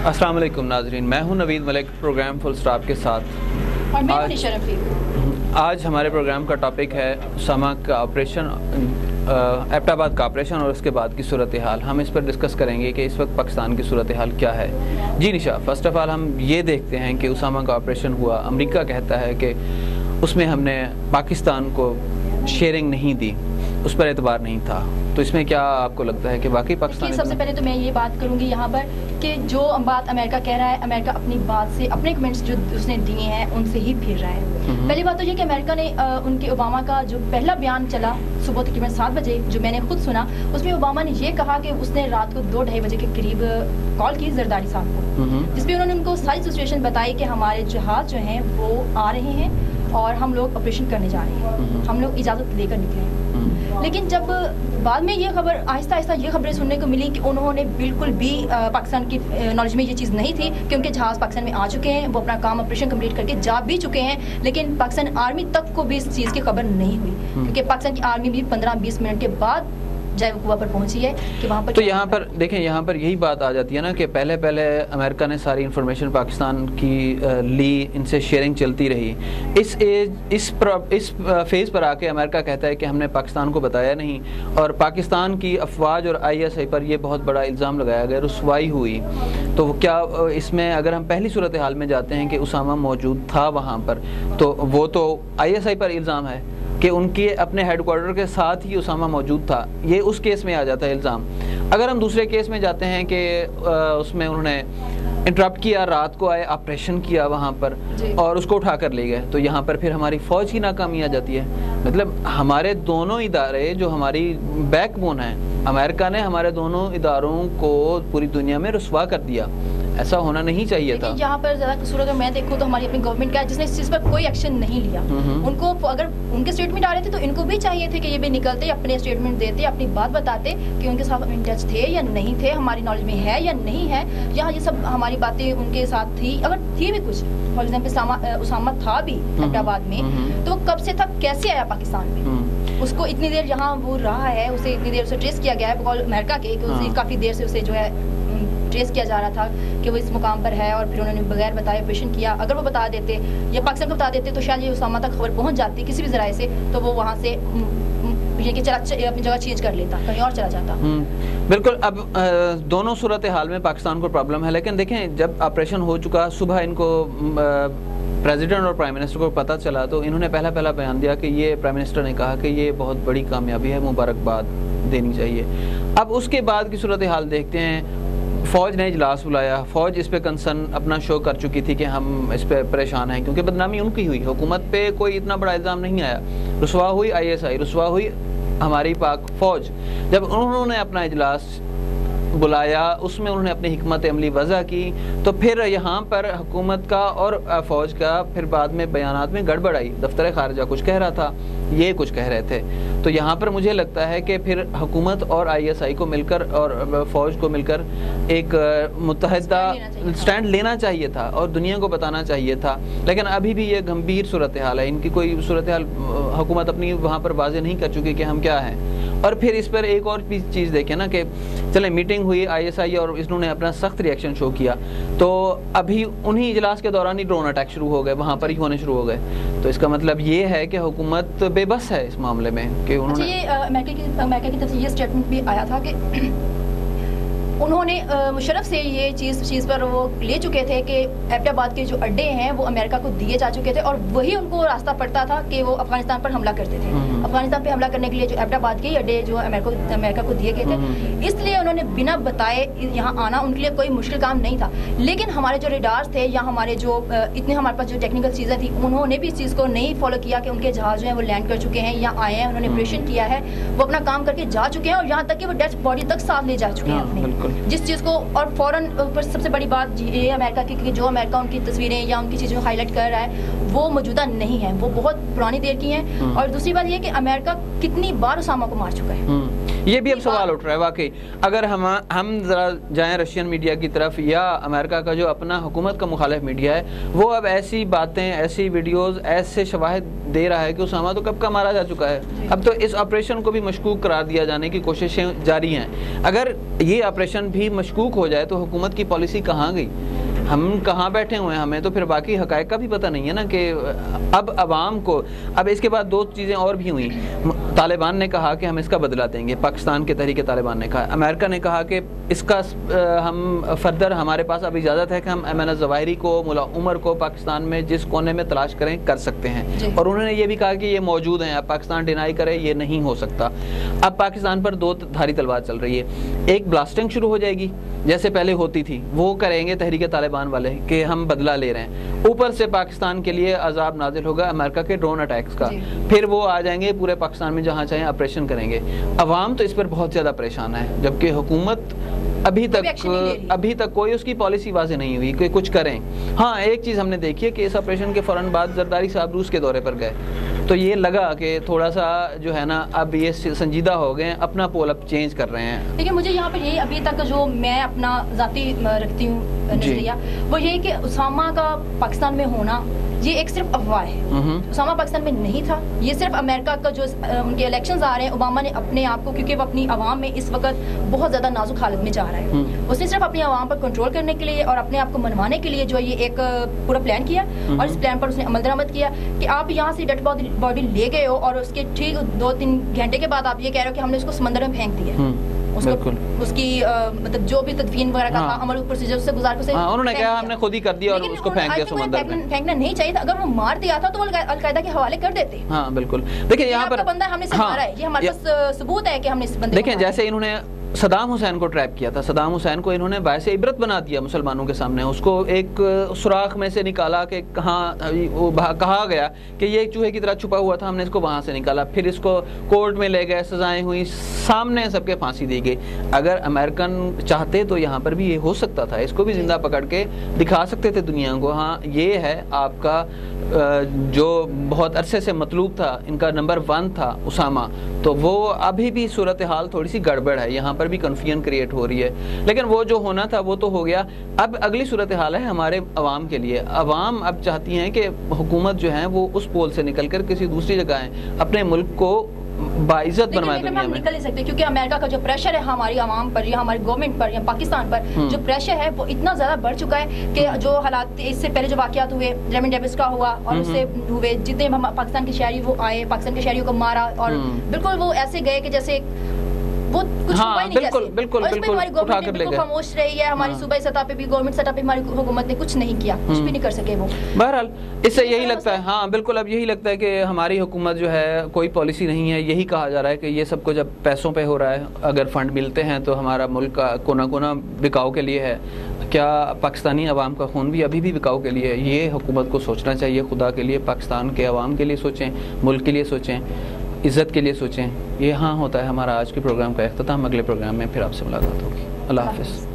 السلام علیکم ناظرین، میں ہوں نوید ملک، پروگرام فل اسٹاپ کے ساتھ، اور میں ہوں نشا رفیق۔ آج ہمارے پروگرام کا ٹاپک ہے اسامہ کا آپریشن، ایبٹ آباد کا آپریشن اور اس کے بعد کی صورتحال۔ ہم اس پر ڈسکس کریں گے کہ اس وقت پاکستان کی صورتحال کیا ہے۔ جی نشا، فرسٹ آف آل ہم یہ دیکھتے ہیں کہ اسامہ کا آپریشن ہوا، امریکہ کہتا ہے کہ اس میں ہم نے پاکستان کو شیئرنگ نہیں دی، اس پر اعتبار نہیں تھا، تو اس میں کیا آپ کو لگتا ہے کہ واقعی پاکستان؟ سب سے پہلے تو میں یہ بات کروں گی یہاں پر کہ جو بات امریکہ کہہ رہا ہے، امریکہ اپنی بات سے، اپنے کمنٹس جو اس نے دیے ہیں ان سے ہی پھر رہا ہے۔ پہلی بات تو یہ کہ امریکہ نے ان کے اوباما کا جو پہلا بیان چلا صبح تقریباً 7 بجے جو میں نے خود سنا، اس میں اوباما نے یہ کہا کہ اس نے رات کو 2-2:30 بجے کے قریب کال کی زرداری صاحب کو، جس پہ انہوں نے ان کو ساری سچویشن بتائی کہ ہمارے جہاز جو ہیں وہ آ رہے ہیں اور ہم لوگ آپریشن کرنے جا رہے ہیں، ہم لوگ اجازت لے کر نکلے ہیں۔ لیکن جب بعد میں یہ خبر آہستہ آہستہ یہ خبریں سننے کو ملی کہ انہوں نے بالکل بھی پاکستان کی نالج میں یہ چیز نہیں تھی کہ ان کے جہاز پاکستان میں آ چکے ہیں، وہ اپنا کام آپریشن کمپلیٹ کر کے جا بھی چکے ہیں، لیکن پاکستان آرمی تک کو بھی اس چیز کی خبر نہیں ہوئی، کیونکہ پاکستان کی آرمی بھی 15-20 منٹ کے بعد جائے وقوع پر پہنچی ہے کہ وہاں پر۔ تو یہاں پر دیکھیں، یہاں پر یہی بات آ جاتی ہے نا کہ پہلے امریکہ نے ساری انفارمیشن پاکستان کی لی، ان سے شیئرنگ چلتی رہی۔ اس فیز پر آ کے امریکہ کہتا ہے کہ ہم نے پاکستان کو بتایا نہیں، اور پاکستان کی افواج اور ISI پر یہ بہت بڑا الزام لگایا گیا، رسوائی ہوئی۔ تو کیا اس میں اگر ہم پہلی صورتحال میں جاتے ہیں کہ اسامہ موجود تھا وہاں پر، تو وہ تو ISI پر الزام ہے کہ ان کے اپنے ہیڈ کوارٹر کے ساتھ ہی اسامہ موجود تھا، یہ اس کیس میں آ جاتا ہے الزام۔ اگر ہم دوسرے کیس میں جاتے ہیں کہ اس میں انہوں نے انٹرپٹ کیا، رات کو آئے، آپریشن کیا وہاں پر اور اس کو اٹھا کر لے گئے، تو یہاں پر پھر ہماری فوج کی ناکامی آ جاتی ہے۔ مطلب ہمارے دونوں ادارے جو ہماری بیک بون ہیں، امریکہ نے ہمارے دونوں اداروں کو پوری دنیا میں رسوا کر دیا، ایسا ہونا نہیں چاہیے تھا۔ یہاں پر زیادہ قصور اگر میں دیکھوں تو ہماری اپنی گورنمنٹ کا ہے جس نے اس چیز پر کوئی ایکشن نہیں لیا۔ ان کو اگر ان کے اسٹیٹمنٹ آ رہے تھے تو ان کو بھی چاہیے تھے کہ یہ بھی نکلتے، اپنے اسٹیٹمنٹ دیتے، اپنی بات بتاتے کہ ان کے ساتھ ان ٹچ تھے یا نہیں تھے، ہماری نالج میں ہے یا نہیں ہے، یہاں یہ سب ہماری باتیں ان کے ساتھ تھی، اگر تھی بھی کچھ۔ فار ایگزامپل اسامہ تھا بھی ایبٹ آباد میں، تو وہ کب سے تھا، کیسے آیا پاکستان میں؟ اس کو اتنی دیر یہاں وہ رہا ہے، اسے اتنی دیر اسے ٹریس کیا گیا ہے بقول امریکہ کے کہ اسے کافی دیر سے اسے جو ہے ٹریس کیا جا رہا تھا کہ وہ اس مقام پر ہے، اور پھر انہوں نے بغیر بتائے آپریشن کیا۔ اگر وہ بتا دیتے یا پاکستان کو بتا دیتے تو شاید یہ اسامہ تک خبر پہنچ جاتی کسی بھی ذرائع سے، تو وہ وہاں سے یہ کہ اپنی جگہ چینج کر لیتا، کہیں اور چلا جاتا۔ بالکل، اب دونوں صورتحال میں پاکستان کو پرابلم ہے، لیکن دیکھیں جب آپریشن ہو چکا، صبح ان کو پریزیڈنٹ اور پرائم منسٹر کو پتہ چلا تو انہوں نے پہلا بیان دیا کہ یہ پرائم منسٹر نے کہا کہ یہ بہت بڑی کامیابی ہے، مبارکباد دینی چاہیے۔ اب اس کے بعد کی صورتحال دیکھتے ہیں، فوج نے اجلاس بلایا، فوج اس پہ کنسرن اپنا شو کر چکی تھی کہ ہم اس پہ پریشان ہیں، کیونکہ بدنامی ان کی ہوئی، حکومت پہ کوئی اتنا بڑا الزام نہیں آیا، رسوا ہوئی ISI، رسوا ہوئی ہماری پاک فوج۔ جب انہوں نے اپنا اجلاس بلایا، اس میں انہوں نے اپنی حکمت عملی وضع کی، تو پھر یہاں پر حکومت کا اور فوج کا پھر بعد میں بیانات میں گڑبڑ آئی، دفتر خارجہ کچھ کہہ رہا تھا، یہ کچھ کہہ رہے تھے، تو یہاں پر مجھے لگتا ہے کہ پھر حکومت اور ISI کو مل کر اور فوج کو مل کر ایک متحدہ سٹینڈ لینا چاہیے تھا اور دنیا کو بتانا چاہیے تھا، لیکن ابھی بھی یہ گمبھیر صورتحال ہے، ان کی کوئی صورتحال حکومت اپنی وہاں پر واضح نہیں کر چکی کہ ہم کیا ہیں۔ اور پھر اس پر ایک اور چیز دیکھیں نا کہ چلیں میٹنگ ہوئی ISI اور انہوں نے اپنا سخت ریئیکشن شو کیا، تو ابھی انہی اجلاس کے دوران ہی ڈرون اٹیک شروع ہو گئے، وہاں پر ہی ہونے شروع ہو گئے، تو اس کا مطلب یہ ہے کہ حکومت بے بس ہے اس معاملے میں کہ انہوں نے یہ امریکہ کی طرف سے یہ اسٹیٹمنٹ بھی آیا تھا کہ انہوں نے مشرف سے یہ چیز پر وہ لے چکے تھے کہ ایبٹ آباد کے جو اڈے ہیں وہ امریکہ کو دیے جا چکے تھے، اور وہی ان کو راستہ پڑتا تھا کہ وہ افغانستان پر حملہ کرتے تھے۔ افغانستان پہ حملہ کرنے کے لیے جو ایبٹ آباد کے اڈے جو امریکہ کو دیے گئے تھے، اس لیے انہوں نے بنا بتائے یہاں آنا ان کے لیے کوئی مشکل کام نہیں تھا۔ لیکن ہمارے جو ریڈارز تھے یا ہمارے جو اتنے ہمارے پاس جو ٹیکنیکل چیزیں تھیں، انہوں نے بھی اس چیز کو نہیں فالو کیا کہ ان کے جہاز جو ہیں وہ لینڈ کر چکے ہیں یا آئے ہیں، انہوں نے آپریشن کیا ہے، وہ اپنا کام کر کے جا چکے ہیں، اور یہاں تک کہ وہ ڈیڈ باڈی تک ساتھ لے جا چکے ہیں اپنے، جس چیز کو۔ اور فوراً سب سے بڑی بات یہ امریکہ کی کہ جو امریکہ ان کی تصویریں یا ان کی چیزیں ہائی لائٹ کر رہا ہے وہ موجودہ نہیں ہیں، وہ بہت پرانی دیر کی ہیں۔ اور دوسری بات یہ کہ امریکہ کتنی بار اسامہ کو مار چکا ہے۔ یہ بھی اب سوال اٹھ رہا ہے واقعی. اگر ہم ذرا جائیں رشین میڈیا کی طرف یا امریکہ کا جو اپنا حکومت کا مخالف میڈیا ہے, وہ اب ایسی باتیں, ایسی ویڈیوز, ایسے شواہد دے رہا ہے کہ اسامہ تو کب کا مارا جا چکا ہے. اب تو اس آپریشن کو بھی مشکوک قرار دیا جانے کی کوششیں جاری ہیں. اگر یہ آپریشن بھی مشکوک ہو جائے تو حکومت کی پالیسی کہاں گئی؟ ہم کہاں بیٹھے ہوئے ہیں؟ ہمیں تو پھر باقی حقائق کا بھی پتہ نہیں ہے نا کہ اب عوام کو. اب اس کے بعد دو چیزیں اور بھی ہوئیں. طالبان نے کہا کہ ہم اس کا بدلہ دیں گے, پاکستان کے تحریک طالبان نے کہا. امریکہ نے کہا کہ اس کا ہم فردر ہمارے پاس اب اجازت ہے کہ ہم ایمن الظواہری کو, ملا عمر کو پاکستان میں جس کونے میں تلاش کریں کر سکتے ہیں. اور انہوں نے یہ بھی کہا کہ یہ موجود ہیں, اب پاکستان ڈینائی کرے یہ نہیں ہو سکتا. اب پاکستان پر دو دھاری تلوار چل رہی ہے. ایک بلاسٹنگ شروع ہو جائے گی جیسے پہلے ہوتی تھی, وہ کریں گے تحریک طالبان والے کہ ہم بدلہ لے رہے ہیں. اوپر سے پاکستان کے لیے عذاب نازل ہوگا امریکہ کے ڈرون اٹیکس کا. پھر وہ آ جائیں گے پورے پاکستان میں جہاں چاہیں آپریشن کریں گے. عوام تو اس پر بہت زیادہ پریشان ہے, جبکہ حکومت ابھی تک کوئی اس کی پالیسی واضح نہیں ہوئی کہ کچھ کریں. ہاں ایک چیز ہم نے دیکھی ہے کہ اس آپریشن کے فوراً بعد زرداری صاحب روس کے دورے پر گئے, تو یہ لگا کہ تھوڑا سا جو ہے نا اب یہ سنجیدہ ہو گئے, اپنا پول اب چینج کر رہے ہیں. لیکن مجھے یہاں پر یہ ابھی تک جو میں اپنا ذاتی رکھتی ہوں نظریہ وہ یہ کہ اسامہ کا پاکستان میں ہونا یہ ایک صرف افواہ ہے. اسامہ پاکستان میں نہیں تھا, یہ صرف امریکہ کا جو ان کے الیکشنز آ رہے ہیں, اوباما نے اپنے آپ کو, کیونکہ وہ اپنی عوام میں اس وقت بہت زیادہ نازک حالت میں جا رہا ہے, اس نے صرف اپنی عوام پر کنٹرول کرنے کے لیے اور اپنے آپ کو منوانے کے لیے جو یہ ایک پورا پلان کیا, اور اس پلان پر اس نے عمل درآمد کیا کہ آپ یہاں سے ڈیڈ باڈی لے گئے ہو اور اس کے ٹھیک 2-3 گھنٹے کے بعد آپ یہ کہہ رہے ہو کہ ہم نے اس کو سمندر میں پھینک دیا. اس کی مطلب جو بھی تدفین وغیرہ کا تھا عمل پروسیجر سے گزار کے انہوں نے کہا ہم نے خود ہی کر دیا اور اس کو پھینک دیا سمندر میں. پھینکنا نہیں چاہیے تھا, اگر وہ مار دیا تھا تو وہ القاعدہ کے حوالے کر دیتے. ہاں بالکل. دیکھیں یہاں پر بندہ ہم نے سے مارا ہے, یہ ہمارے پاس ثبوت ہے کہ ہم نے اس بندے. دیکھیں جیسے انہوں نے صدام حسین کو ٹریپ کیا تھا, صدام حسین کو انہوں نے باعث عبرت بنا دیا مسلمانوں کے سامنے. اس کو ایک سوراخ میں سے نکالا کہ کہا گیا کہ یہ ایک چوہے کی طرح چھپا ہوا تھا, ہم نے اس کو وہاں سے نکالا, پھر اس کو کورٹ میں لے گئے, سزائیں ہوئی, سامنے سب کے پھانسی دی گئی. اگر امریکن چاہتے تو یہاں پر بھی یہ ہو سکتا تھا, اس کو بھی زندہ پکڑ کے دکھا سکتے تھے دنیا کو, ہاں یہ ہے آپ کا جو بہت عرصے سے مطلوب تھا, ان کا نمبر 1 تھا اسامہ. تو وہ ابھی بھی صورتحال تھوڑی سی گڑبڑ ہے, یہاں پر بھی کنفیوژن کریٹ ہو رہی ہے, لیکن وہ جو ہونا تھا وہ تو ہو گیا. اب اگلی صورتحال ہے ہمارے عوام کے لیے. عوام اب چاہتی ہیں کہ حکومت جو ہے وہ اس پول سے نکل کر کسی دوسری جگہ اپنے ملک کو باعزت بنوائے دنیا میں. نکل نہیں سکتے کیونکہ امریکہ کا جو پریشر ہے ہماری عوام پر یا ہماری گورنمنٹ پر یا پاکستان پر, جو پریشر ہے وہ اتنا زیادہ بڑھ چکا ہے کہ جو حالات اس سے پہلے جو واقعات ہوئے, ریمن ڈیوس کا ہوا اور اس سے ہوئے, جتنے پاکستان کے شہری وہ آئے, پاکستان کے شہریوں کو مارا اور بالکل وہ ایسے گئے کہ جیسے وہ کچھ ہوا ہی نہیں. بالکل ہماری گورنمنٹ بالکل خاموش رہی ہے, ہماری صوبائی سطح پہ بھی گورنمنٹ سطح پہ ہماری حکومت نے کچھ نہیں کیا, کچھ بھی نہیں کر سکے وہ. بہرحال اس سے یہی لگتا ہے, ہاں بالکل اب یہی لگتا ہے کہ ہماری حکومت جو ہے کوئی پالیسی نہیں ہے. یہی کہا جا رہا ہے کہ یہ سب کو جب پیسوں پہ ہو رہا ہے, اگر فنڈ ملتے ہیں تو ہمارا ملک کا کونا کونا بکاؤ کے لیے ہے. کیا پاکستانی عوام کا خون بھی ابھی بھی بکاؤ کے لیے ہے؟ یہ حکومت کو سوچنا چاہیے. خدا کے لیے پاکستان کے عوام کے لیے سوچیں, ملک کے لیے سوچیں, عزت کے لیے سوچیں. یہ ہاں ہوتا ہے ہمارا آج کے پروگرام کا اختتام. اگلے پروگرام میں پھر آپ سے ملاقات ہوگی. اللہ حافظ.